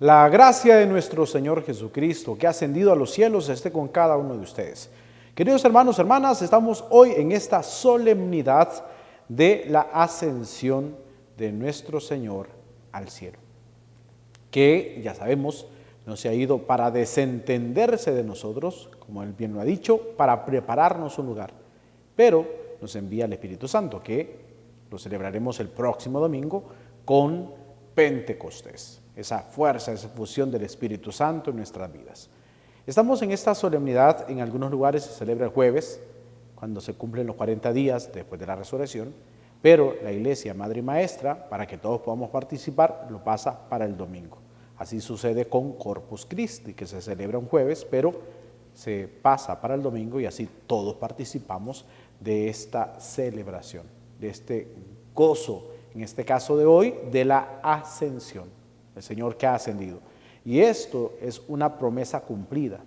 La gracia de nuestro Señor Jesucristo, que ha ascendido a los cielos, esté con cada uno de ustedes. Queridos hermanos, hermanas, estamos hoy en esta solemnidad de la ascensión de nuestro Señor al cielo, que ya sabemos, no se ha ido para desentenderse de nosotros, como Él bien lo ha dicho, para prepararnos un lugar, pero nos envía el Espíritu Santo, que lo celebraremos el próximo domingo con Pentecostés, esa fuerza, esa fusión del Espíritu Santo en nuestras vidas. Estamos en esta solemnidad, en algunos lugares se celebra el jueves, cuando se cumplen los 40 días después de la resurrección, pero la Iglesia Madre y Maestra, para que todos podamos participar, lo pasa para el domingo. Así sucede con Corpus Christi, que se celebra un jueves, pero se pasa para el domingo y así todos participamos de esta celebración, de este gozo, en este caso de hoy, de la ascensión, el Señor que ha ascendido. Y esto es una promesa cumplida,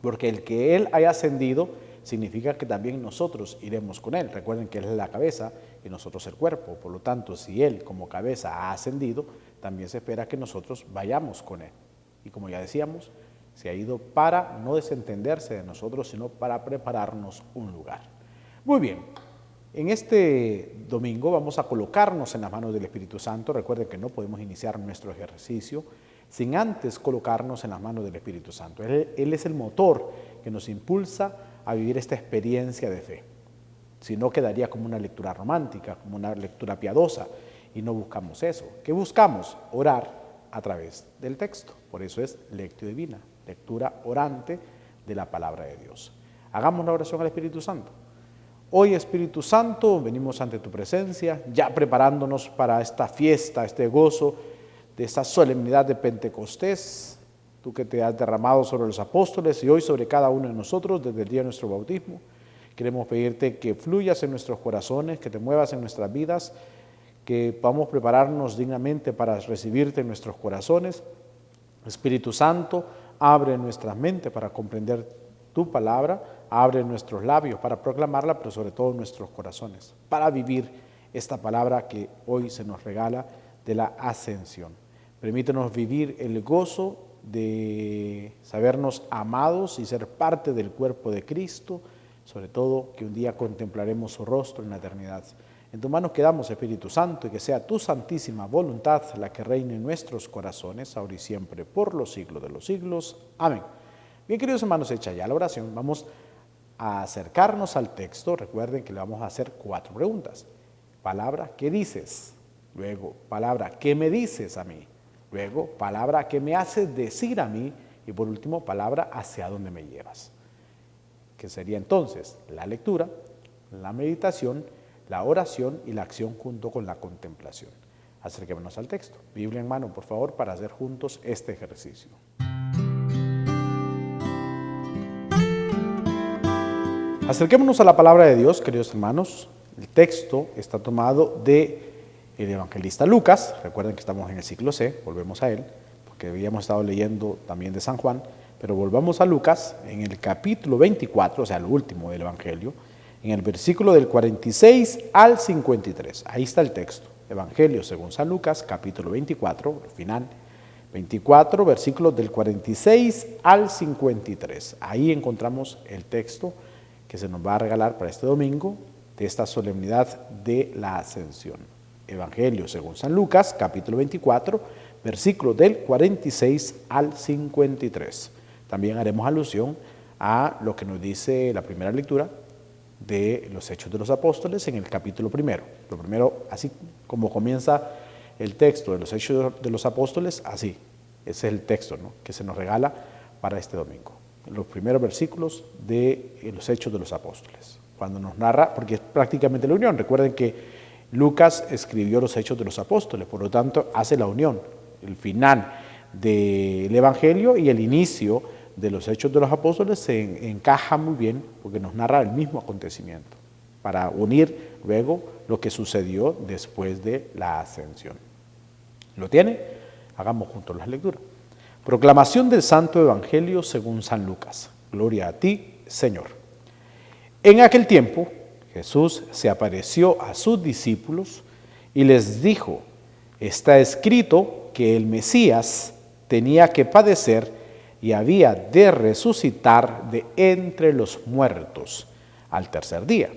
porque el que Él haya ascendido significa que también nosotros iremos con Él. Recuerden que Él es la cabeza y nosotros el cuerpo, por lo tanto, si Él como cabeza ha ascendido, también se espera que nosotros vayamos con Él. Y como ya decíamos, se ha ido para no desentenderse de nosotros, sino para prepararnos un lugar. Muy bien, en este domingo vamos a colocarnos en las manos del Espíritu Santo. Recuerden que no podemos iniciar nuestro ejercicio sin antes colocarnos en las manos del Espíritu Santo. Él es el motor que nos impulsa a vivir esta experiencia de fe. Si no, quedaría como una lectura romántica, como una lectura piadosa, y no buscamos eso. ¿Qué buscamos? Orar a través del texto. Por eso es Lectio Divina, lectura orante de la palabra de Dios. Hagamos la oración al Espíritu Santo. Hoy, Espíritu Santo, venimos ante tu presencia, ya preparándonos para esta fiesta, este gozo de esta solemnidad de Pentecostés, tú que te has derramado sobre los apóstoles y hoy sobre cada uno de nosotros desde el día de nuestro bautismo. Queremos pedirte que fluyas en nuestros corazones, que te muevas en nuestras vidas, que podamos prepararnos dignamente para recibirte en nuestros corazones. Espíritu Santo, abre nuestras mentes para comprender tu palabra, abre nuestros labios para proclamarla, pero sobre todo nuestros corazones, para vivir esta palabra que hoy se nos regala de la ascensión. Permítenos vivir el gozo de sabernos amados y ser parte del cuerpo de Cristo, sobre todo que un día contemplaremos su rostro en la eternidad. En tus manos quedamos, Espíritu Santo, y que sea tu santísima voluntad la que reine en nuestros corazones, ahora y siempre, por los siglos de los siglos. Amén. Bien, queridos hermanos, hecha ya la oración, vamos a acercarnos al texto. Recuerden que le vamos a hacer 4 preguntas. Palabra, ¿qué dices? Luego, palabra, ¿qué me dices a mí? Luego, palabra, ¿qué me haces decir a mí? Y por último, palabra, ¿hacia dónde me llevas? Que sería entonces la lectura, la meditación, la oración y la acción junto con la contemplación. Acerquémonos al texto. Biblia en mano, por favor, para hacer juntos este ejercicio. Acerquémonos a la palabra de Dios, queridos hermanos. El texto está tomado del evangelista Lucas. Recuerden que estamos en el ciclo C, volvemos a él, porque habíamos estado leyendo también de San Juan, pero volvamos a Lucas en el capítulo 24, o sea, lo último del evangelio, en el versículo del 46 al 53. Ahí está el texto. Evangelio según San Lucas, capítulo 24, al final, 24, versículos del 46 al 53. Ahí encontramos el texto que se nos va a regalar para este domingo de esta solemnidad de la ascensión. Evangelio según San Lucas, capítulo 24, versículos del 46 al 53. También haremos alusión a lo que nos dice la primera lectura de los Hechos de los Apóstoles en el capítulo 1. Lo primero, así como comienza el texto de los Hechos de los Apóstoles, así, ese es el texto, ¿no?, que se nos regala para este domingo. Los primeros versículos de los Hechos de los Apóstoles, cuando nos narra, porque es prácticamente la unión. Recuerden que Lucas escribió los Hechos de los Apóstoles, por lo tanto hace la unión, el final del Evangelio y el inicio de los Hechos de los Apóstoles se encaja muy bien porque nos narra el mismo acontecimiento para unir luego lo que sucedió después de la ascensión. ¿Lo tiene? Hagamos juntos la lectura. Proclamación del Santo Evangelio según San Lucas. Gloria a ti, Señor. En aquel tiempo, Jesús se apareció a sus discípulos y les dijo: está escrito que el Mesías tenía que padecer y había de resucitar de entre los muertos al tercer día,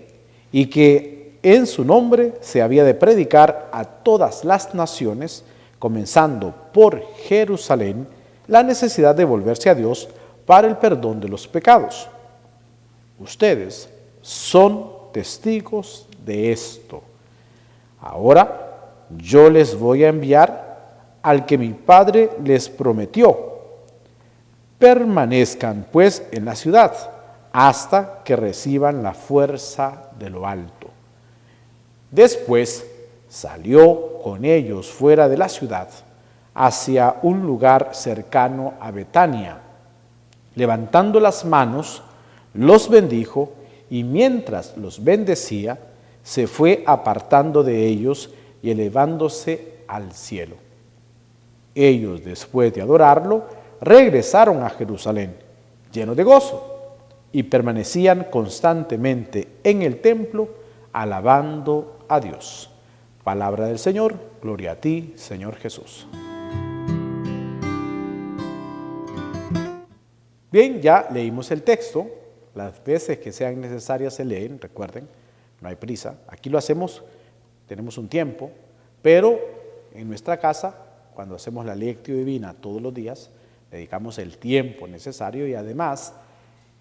y que en su nombre se había de predicar a todas las naciones, comenzando por Jerusalén, la necesidad de volverse a Dios para el perdón de los pecados. Ustedes son testigos de esto. Ahora yo les voy a enviar al que mi Padre les prometió. Permanezcan pues en la ciudad hasta que reciban la fuerza de lo alto. Después salió con ellos fuera de la ciudad hacia un lugar cercano a Betania. Levantando las manos, los bendijo y mientras los bendecía, se fue apartando de ellos y elevándose al cielo. Ellos, después de adorarlo, regresaron a Jerusalén, llenos de gozo, y permanecían constantemente en el templo, alabando a Dios. Palabra del Señor, gloria a ti, Señor Jesús. Bien, ya leímos el texto, las veces que sean necesarias se leen, recuerden, no hay prisa. Aquí lo hacemos, tenemos un tiempo, pero en nuestra casa, cuando hacemos la lectio divina todos los días, dedicamos el tiempo necesario y además,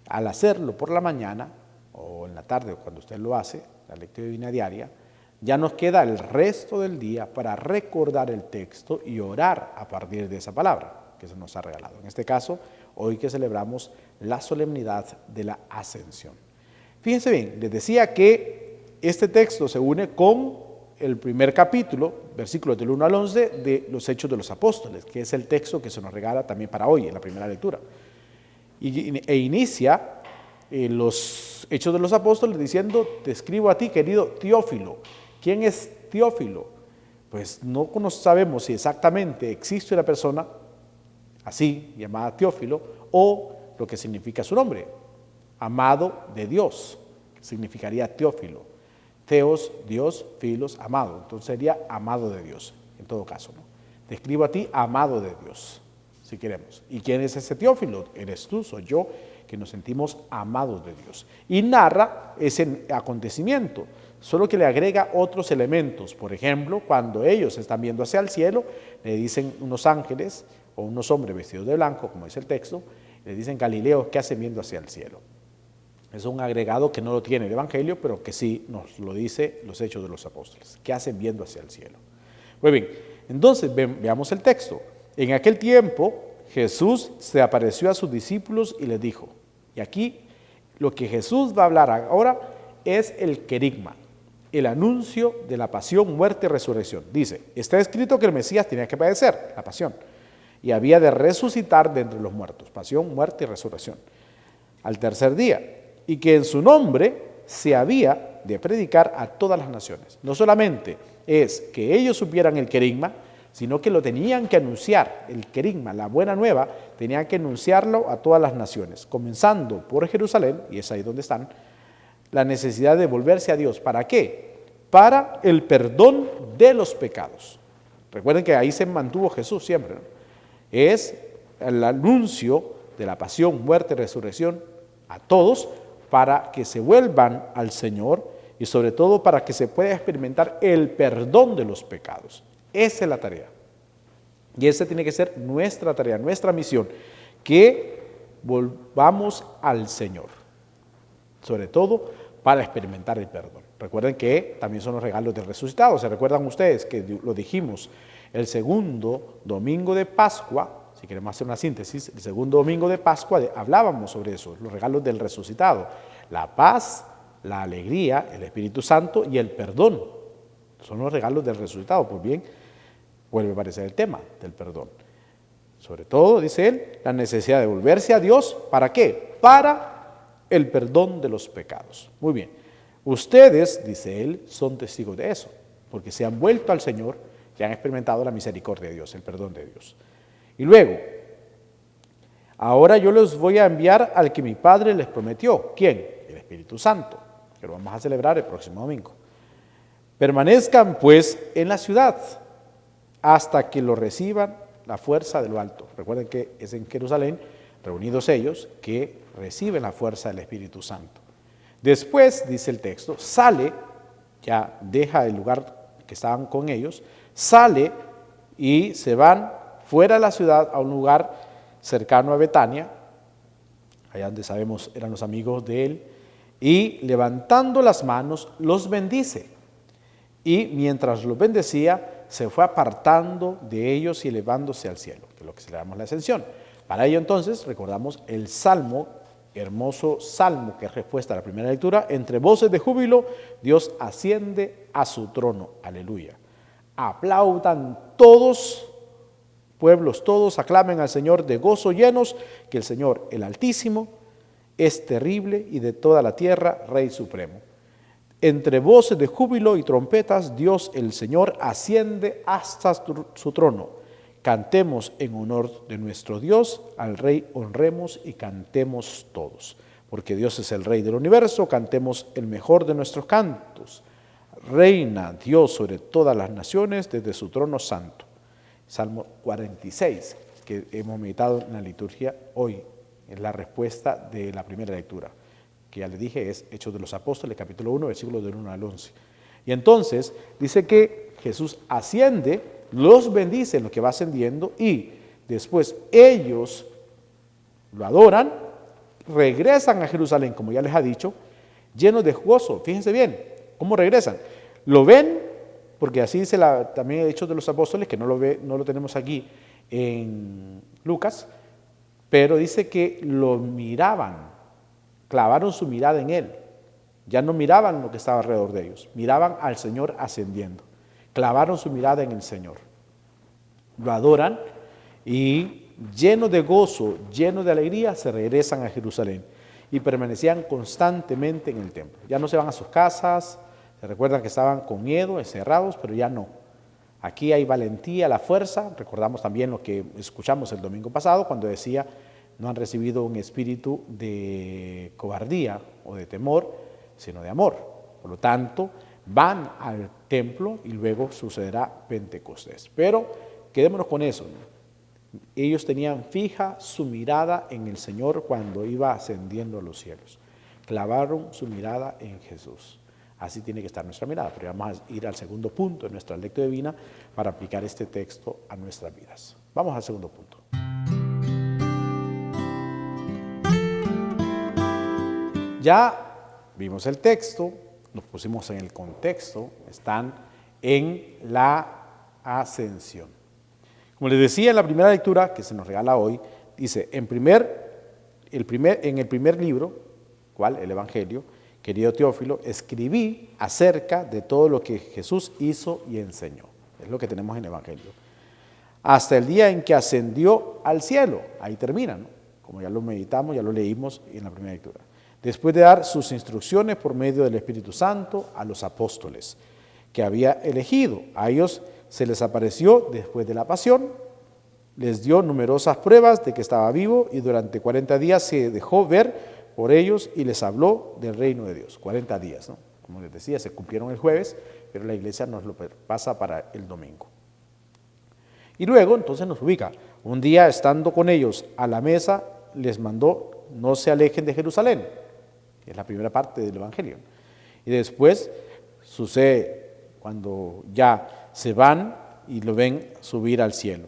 al hacerlo por la mañana o en la tarde, cuando usted lo hace, la lectio divina diaria, ya nos queda el resto del día para recordar el texto y orar a partir de esa palabra que se nos ha regalado. En este caso, hoy que celebramos la solemnidad de la Ascensión. Fíjense bien, les decía que este texto se une con el primer capítulo, versículos del 1 al 11, de los Hechos de los Apóstoles, que es el texto que se nos regala también para hoy, en la primera lectura. E inicia los Hechos de los Apóstoles diciendo, te escribo a ti, querido Teófilo. ¿Quién es Teófilo? Pues no sabemos si exactamente existe una persona así, llamada Teófilo, o lo que significa su nombre, amado de Dios, que significaría Teófilo. Teos, Dios, filos, amado. Entonces sería amado de Dios, en todo caso, ¿no? Te escribo a ti, amado de Dios, si queremos. ¿Y quién es ese Teófilo? Eres tú, soy yo, que nos sentimos amados de Dios. Y narra ese acontecimiento, solo que le agrega otros elementos. Por ejemplo, cuando ellos están viendo hacia el cielo, le dicen unos ángeles o unos hombres vestidos de blanco, como dice el texto, le dicen Galileos, ¿qué hacen viendo hacia el cielo? Es un agregado que no lo tiene el Evangelio, pero que sí nos lo dice los Hechos de los Apóstoles. ¿Qué hacen viendo hacia el cielo? Muy bien, entonces veamos el texto. En aquel tiempo Jesús se apareció a sus discípulos y les dijo, y aquí lo que Jesús va a hablar ahora es el querigma, el anuncio de la pasión, muerte y resurrección. Dice, está escrito que el Mesías tenía que padecer, la pasión, y había de resucitar de entre los muertos, pasión, muerte y resurrección, al tercer día, y que en su nombre se había de predicar a todas las naciones. No solamente es que ellos supieran el querigma, sino que lo tenían que anunciar, el querigma, la buena nueva, tenían que anunciarlo a todas las naciones, comenzando por Jerusalén, y es ahí donde están, la necesidad de volverse a Dios. ¿Para qué? Para el perdón de los pecados. Recuerden que ahí se mantuvo Jesús siempre, ¿no? Es el anuncio de la pasión, muerte y resurrección a todos para que se vuelvan al Señor y sobre todo para que se pueda experimentar el perdón de los pecados. Esa es la tarea. Y esa tiene que ser nuestra tarea, nuestra misión, que volvamos al Señor, sobre todo para experimentar el perdón. Recuerden que también son los regalos del resucitado. ¿Se recuerdan ustedes que lo dijimos el segundo domingo de Pascua? Si queremos hacer una síntesis, el segundo domingo de Pascua hablábamos sobre eso, los regalos del resucitado, la paz, la alegría, el Espíritu Santo y el perdón. Son los regalos del resucitado. Pues bien, vuelve a aparecer el tema del perdón. Sobre todo, dice él, la necesidad de volverse a Dios. ¿Para qué? Para el perdón de los pecados. Muy bien. Ustedes, dice él, son testigos de eso, porque se han vuelto al Señor y han experimentado la misericordia de Dios, el perdón de Dios. Y luego, ahora yo les voy a enviar al que mi Padre les prometió. ¿Quién? El Espíritu Santo, que lo vamos a celebrar el próximo domingo. Permanezcan pues en la ciudad hasta que lo reciban la fuerza de lo alto. Recuerden que es en Jerusalén, reunidos ellos, que reciben la fuerza del Espíritu Santo. Después, dice el texto, sale, ya deja el lugar que estaban con ellos, sale y se van fuera de la ciudad a un lugar cercano a Betania, allá donde sabemos eran los amigos de él, y levantando las manos los bendice. Y mientras los bendecía, se fue apartando de ellos y elevándose al cielo, que es lo que se le llama la ascensión. Para ello entonces recordamos el salmo, hermoso salmo que es respuesta a la primera lectura: entre voces de júbilo, Dios asciende a su trono. Aleluya. Aplaudan todos, pueblos todos, aclamen al Señor de gozo llenos, que el Señor, el Altísimo, es terrible y de toda la tierra, Rey supremo. Entre voces de júbilo y trompetas, Dios el Señor asciende hasta su trono. Cantemos en honor de nuestro Dios, al Rey honremos y cantemos todos. Porque Dios es el Rey del universo, cantemos el mejor de nuestros cantos. Reina Dios sobre todas las naciones desde su trono santo. Salmo 46, que hemos meditado en la liturgia hoy, es la respuesta de la primera lectura, que ya le dije es Hechos de los Apóstoles, capítulo 1, versículos del 1 al 11. Y entonces dice que Jesús asciende, los bendice en lo que va ascendiendo y después ellos lo adoran, regresan a Jerusalén, como ya les ha dicho, llenos de gozo. Fíjense bien, ¿cómo regresan? Lo ven, porque así dice también Hechos de los Apóstoles, que no lo tenemos aquí en Lucas, pero dice que lo miraban, clavaron su mirada en él. Ya no miraban lo que estaba alrededor de ellos, miraban al Señor ascendiendo. Clavaron su mirada en el Señor. Lo adoran y llenos de gozo, llenos de alegría, se regresan a Jerusalén y permanecían constantemente en el templo. Ya no se van a sus casas, se recuerdan que estaban con miedo, encerrados, pero ya no. Aquí hay valentía, la fuerza. Recordamos también lo que escuchamos el domingo pasado cuando decía: no han recibido un espíritu de cobardía o de temor, sino de amor. Por lo tanto, van al templo y luego sucederá Pentecostés. Pero quedémonos con eso, ¿no? Ellos tenían fija su mirada en el Señor cuando iba ascendiendo a los cielos. Clavaron su mirada en Jesús. Así tiene que estar nuestra mirada. Pero vamos a ir al segundo punto de nuestra lectura divina para aplicar este texto a nuestras vidas. Vamos al segundo punto. Ya vimos el texto, nos pusimos en el contexto, están en la ascensión. Como les decía en la primera lectura que se nos regala hoy, dice, en el primer libro, ¿cuál? El Evangelio, querido Teófilo, escribí acerca de todo lo que Jesús hizo y enseñó. Es lo que tenemos en el Evangelio. Hasta el día en que ascendió al cielo. Ahí termina, ¿no? Como ya lo meditamos, ya lo leímos en la primera lectura. Después de dar sus instrucciones por medio del Espíritu Santo a los apóstoles que había elegido. A ellos se les apareció después de la pasión, les dio numerosas pruebas de que estaba vivo y durante 40 días se dejó ver por ellos y les habló del reino de Dios. 40 días, ¿no? Como les decía, se cumplieron el jueves, pero la iglesia nos lo pasa para el domingo. Y luego entonces nos ubica. Un día estando con ellos a la mesa, les mandó: no se alejen de Jerusalén, que es la primera parte del Evangelio. Y después sucede cuando ya se van y lo ven subir al cielo.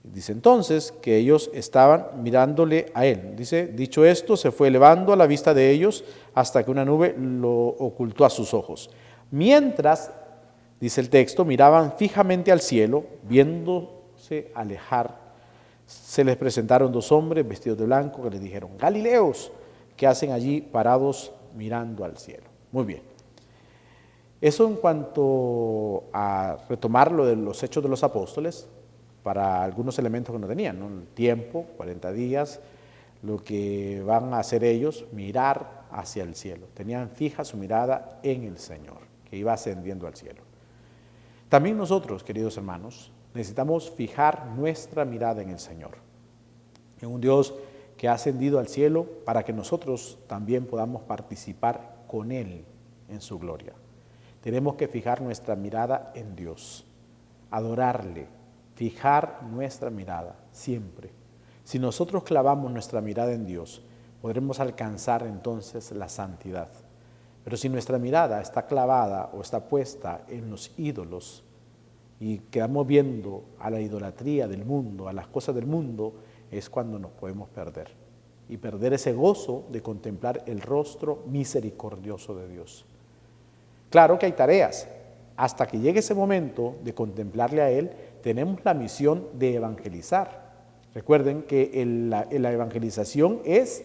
Dice entonces que ellos estaban mirándole a él. Dice, dicho esto, se fue elevando a la vista de ellos hasta que una nube lo ocultó a sus ojos. Mientras, dice el texto, miraban fijamente al cielo, viéndose alejar, se les presentaron dos hombres vestidos de blanco que les dijeron: Galileos, ¿qué hacen allí parados mirando al cielo? Muy bien. Eso en cuanto a retomar lo de los Hechos de los Apóstoles, para algunos elementos que no tenían, ¿no? El tiempo, 40 días, lo que van a hacer ellos, mirar hacia el cielo. Tenían fija su mirada en el Señor, que iba ascendiendo al cielo. También nosotros, queridos hermanos, necesitamos fijar nuestra mirada en el Señor, en un Dios que ha ascendido al cielo para que nosotros también podamos participar con Él en su gloria. Tenemos que fijar nuestra mirada en Dios, adorarle, fijar nuestra mirada siempre. Si nosotros clavamos nuestra mirada en Dios, podremos alcanzar entonces la santidad. Pero si nuestra mirada está clavada o está puesta en los ídolos y quedamos viendo a la idolatría del mundo, a las cosas del mundo, es cuando nos podemos perder. Y perder ese gozo de contemplar el rostro misericordioso de Dios. Claro que hay tareas. Hasta que llegue ese momento de contemplarle a Él, tenemos la misión de evangelizar. Recuerden que la evangelización es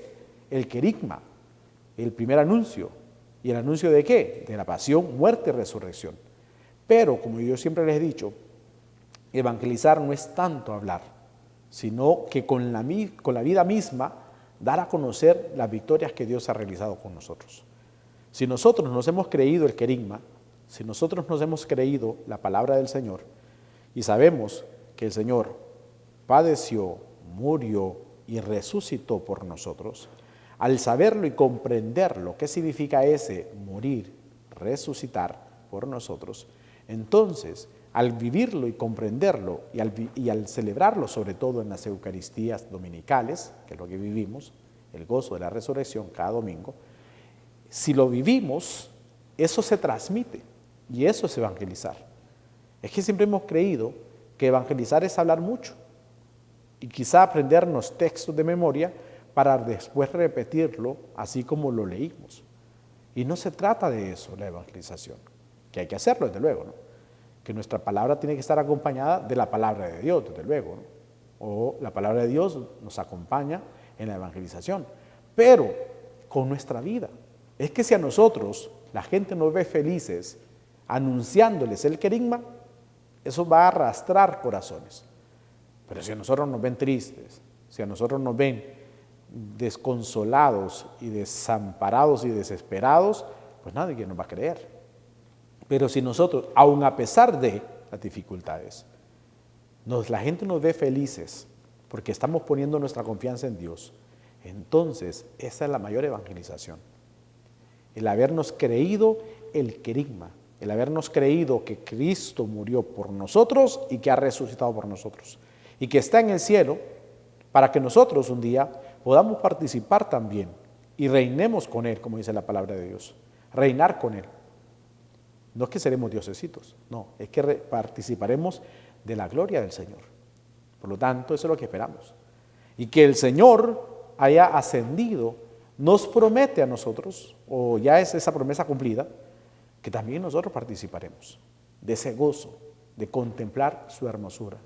el querigma, el primer anuncio. ¿Y el anuncio de qué? De la pasión, muerte y resurrección. Pero, como yo siempre les he dicho, evangelizar no es tanto hablar, sino que con la vida misma dar a conocer las victorias que Dios ha realizado con nosotros. Si nosotros nos hemos creído el querigma, si nosotros nos hemos creído la palabra del Señor y sabemos que el Señor padeció, murió y resucitó por nosotros, al saberlo y comprenderlo, ¿qué significa ese morir, resucitar por nosotros? Entonces, al vivirlo y comprenderlo y al celebrarlo, sobre todo en las Eucaristías dominicales, que es lo que vivimos, el gozo de la resurrección cada domingo, si lo vivimos, eso se transmite y eso es evangelizar. Es que siempre hemos creído que evangelizar es hablar mucho y quizá aprendernos textos de memoria para después repetirlo así como lo leímos. Y no se trata de eso, la evangelización, que hay que hacerlo desde luego, ¿no? Que nuestra palabra tiene que estar acompañada de la palabra de Dios, desde luego, ¿no? O la palabra de Dios nos acompaña en la evangelización, pero con nuestra vida. Es que si a nosotros la gente nos ve felices anunciándoles el querigma, eso va a arrastrar corazones. Pero si a nosotros nos ven tristes, si a nosotros nos ven desconsolados y desamparados y desesperados, pues nadie nos va a creer. Pero si nosotros, aun a pesar de las dificultades, la gente nos ve felices porque estamos poniendo nuestra confianza en Dios, entonces esa es la mayor evangelización. El habernos creído el querigma, el habernos creído que Cristo murió por nosotros y que ha resucitado por nosotros y que está en el cielo para que nosotros un día podamos participar también y reinemos con Él, como dice la palabra de Dios, reinar con Él. No es que seremos diosesitos, no, es que participaremos de la gloria del Señor. Por lo tanto, eso es lo que esperamos. Y que el Señor haya ascendido nos promete a nosotros, o ya es esa promesa cumplida, que también nosotros participaremos de ese gozo, de contemplar su hermosura,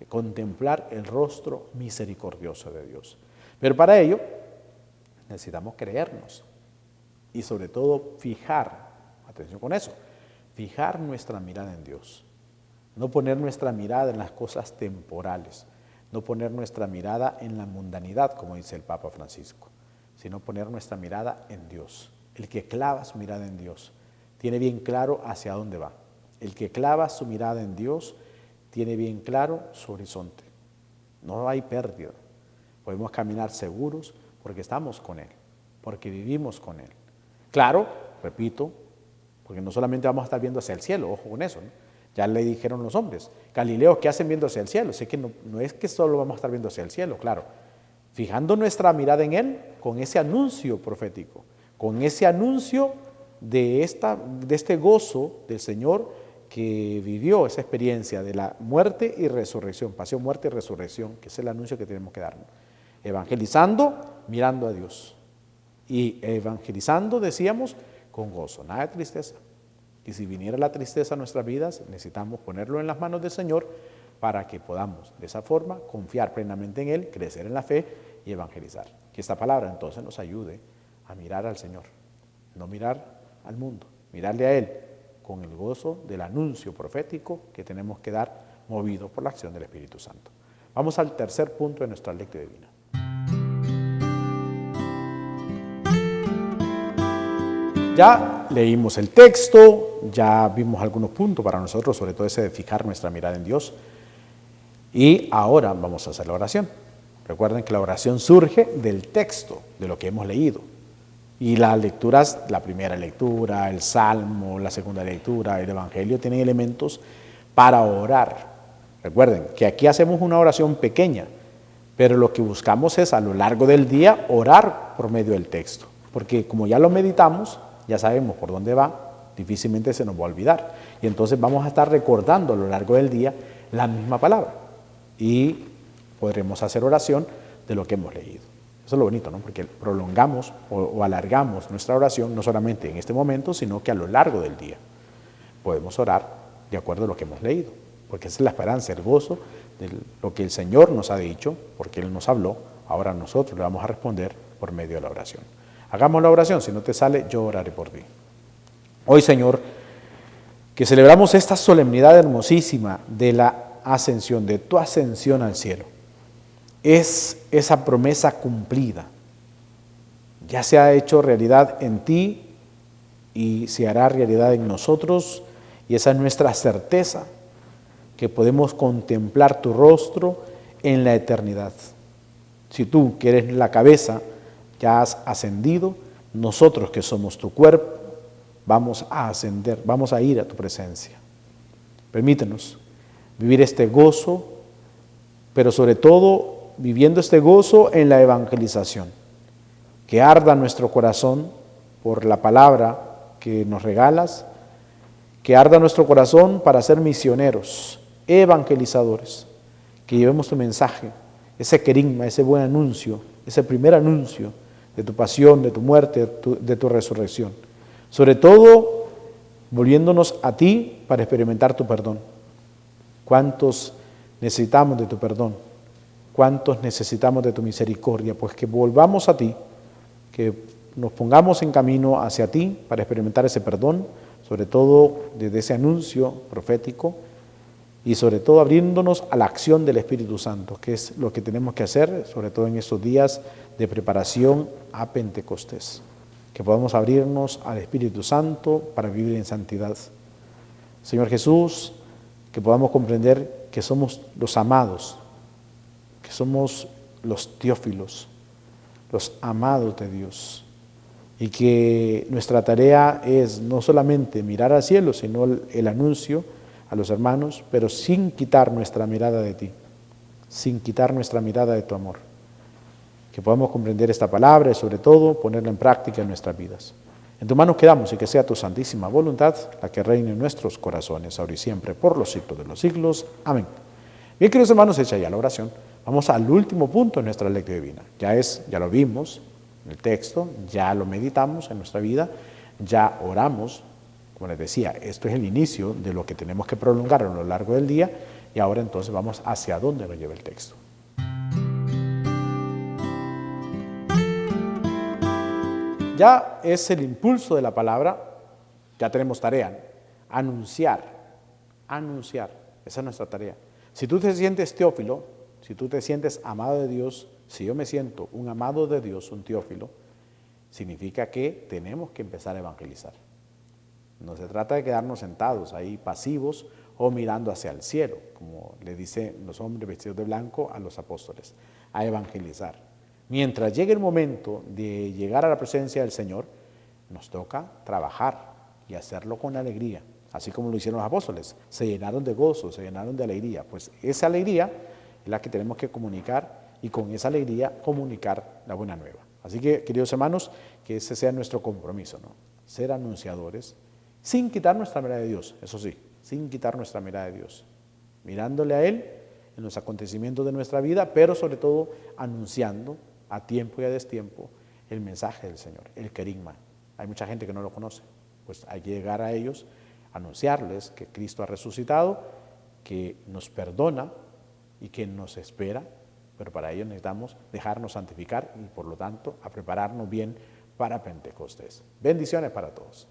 de contemplar el rostro misericordioso de Dios. Pero para ello necesitamos creernos y sobre todo fijar, atención con eso, fijar nuestra mirada en Dios. No poner nuestra mirada en las cosas temporales, no poner nuestra mirada en la mundanidad, como dice el Papa Francisco, sino poner nuestra mirada en Dios. El que clava su mirada en Dios tiene bien claro hacia dónde va. El que clava su mirada en Dios tiene bien claro su horizonte. No hay pérdida. Podemos caminar seguros porque estamos con Él, porque vivimos con Él. Claro, repito, porque no solamente vamos a estar viendo hacia el cielo, ojo con eso, ¿no? Ya le dijeron los hombres, Galileo, ¿qué hacen viendo hacia el cielo? Sé que no es que solo vamos a estar viendo hacia el cielo, claro. Fijando nuestra mirada en Él con ese anuncio profético, con ese anuncio de este gozo del Señor que vivió esa experiencia de la muerte y resurrección, pasión, muerte y resurrección, que es el anuncio que tenemos que darnos. Evangelizando, mirando a Dios. Y evangelizando, decíamos, con gozo, nada de tristeza. Y si viniera la tristeza a nuestras vidas, necesitamos ponerlo en las manos del Señor para que podamos, de esa forma, confiar plenamente en Él, crecer en la fe y evangelizar. Que esta palabra entonces nos ayude a mirar al Señor, no mirar al mundo, mirarle a Él con el gozo del anuncio profético que tenemos que dar, movidos por la acción del Espíritu Santo. Vamos al tercer punto de nuestra lectura divina. Ya leímos el texto, ya vimos algunos puntos para nosotros, sobre todo ese de fijar nuestra mirada en Dios. Y ahora vamos a hacer la oración. Recuerden que la oración surge del texto, de lo que hemos leído. Y las lecturas, la primera lectura, el Salmo, la segunda lectura, el Evangelio, tienen elementos para orar. Recuerden que aquí hacemos una oración pequeña, pero lo que buscamos es a lo largo del día orar por medio del texto, porque como ya lo meditamos, ya sabemos por dónde va, difícilmente se nos va a olvidar. Y entonces vamos a estar recordando a lo largo del día la misma palabra y podremos hacer oración de lo que hemos leído. Eso es lo bonito, ¿no? Porque prolongamos o alargamos nuestra oración no solamente en este momento, sino que a lo largo del día podemos orar de acuerdo a lo que hemos leído, porque esa es la esperanza, el gozo de lo que el Señor nos ha dicho, porque Él nos habló. Ahora nosotros le vamos a responder por medio de la oración. Hagamos la oración, si no te sale, yo oraré por ti. Hoy, Señor, que celebramos esta solemnidad hermosísima de la ascensión, de tu ascensión al cielo, es esa promesa cumplida. Ya se ha hecho realidad en ti y se hará realidad en nosotros, y esa es nuestra certeza, que podemos contemplar tu rostro en la eternidad. Si tú, que eres la cabeza, ya has ascendido, nosotros que somos tu cuerpo, vamos a ascender, vamos a ir a tu presencia. Permítenos vivir este gozo, pero sobre todo viviendo este gozo en la evangelización. Que arda nuestro corazón por la palabra que nos regalas, que arda nuestro corazón para ser misioneros, evangelizadores, que llevemos tu mensaje, ese querigma, ese buen anuncio, ese primer anuncio de tu pasión, de tu muerte, de tu resurrección. Sobre todo, volviéndonos a ti para experimentar tu perdón. ¿Cuántos necesitamos de tu perdón? ¿Cuántos necesitamos de tu misericordia? Pues que volvamos a ti, que nos pongamos en camino hacia ti para experimentar ese perdón, sobre todo desde ese anuncio profético y sobre todo abriéndonos a la acción del Espíritu Santo, que es lo que tenemos que hacer, sobre todo en estos días de preparación a Pentecostés. Que podamos abrirnos al Espíritu Santo para vivir en santidad. Señor Jesús, que podamos comprender que somos los amados, que somos los teófilos, los amados de Dios, y que nuestra tarea es no solamente mirar al cielo, sino el anuncio a los hermanos, pero sin quitar nuestra mirada de ti, sin quitar nuestra mirada de tu amor. Que podamos comprender esta palabra y sobre todo ponerla en práctica en nuestras vidas. En tus manos quedamos y que sea tu santísima voluntad la que reine en nuestros corazones, ahora y siempre, por los siglos de los siglos. Amén. Bien, queridos hermanos, hecha ya la oración, vamos al último punto en nuestra lectura divina. Ya lo vimos en el texto, ya lo meditamos en nuestra vida, ya oramos. Como les decía, esto es el inicio de lo que tenemos que prolongar a lo largo del día, y ahora entonces vamos hacia dónde nos lleva el texto. Ya es el impulso de la palabra, ya tenemos tarea, ¿no? Anunciar, esa es nuestra tarea. Si tú te sientes teófilo, si tú te sientes amado de Dios, si yo me siento un amado de Dios, un teófilo, significa que tenemos que empezar a evangelizar. No se trata de quedarnos sentados ahí pasivos o mirando hacia el cielo, como le dicen los hombres vestidos de blanco a los apóstoles, a evangelizar. Mientras llegue el momento de llegar a la presencia del Señor, nos toca trabajar y hacerlo con alegría, así como lo hicieron los apóstoles. Se llenaron de gozo, se llenaron de alegría. Pues esa alegría es la que tenemos que comunicar, y con esa alegría comunicar la buena nueva. Así que, queridos hermanos, que ese sea nuestro compromiso, ¿no? Ser anunciadores, sin quitar nuestra mirada de Dios, eso sí, sin quitar nuestra mirada de Dios, mirándole a Él en los acontecimientos de nuestra vida, pero sobre todo anunciando a tiempo y a destiempo el mensaje del Señor, el querigma. Hay mucha gente que no lo conoce, pues hay que llegar a ellos, anunciarles que Cristo ha resucitado, que nos perdona y que nos espera, pero para ello necesitamos dejarnos santificar y por lo tanto a prepararnos bien para Pentecostés. Bendiciones para todos.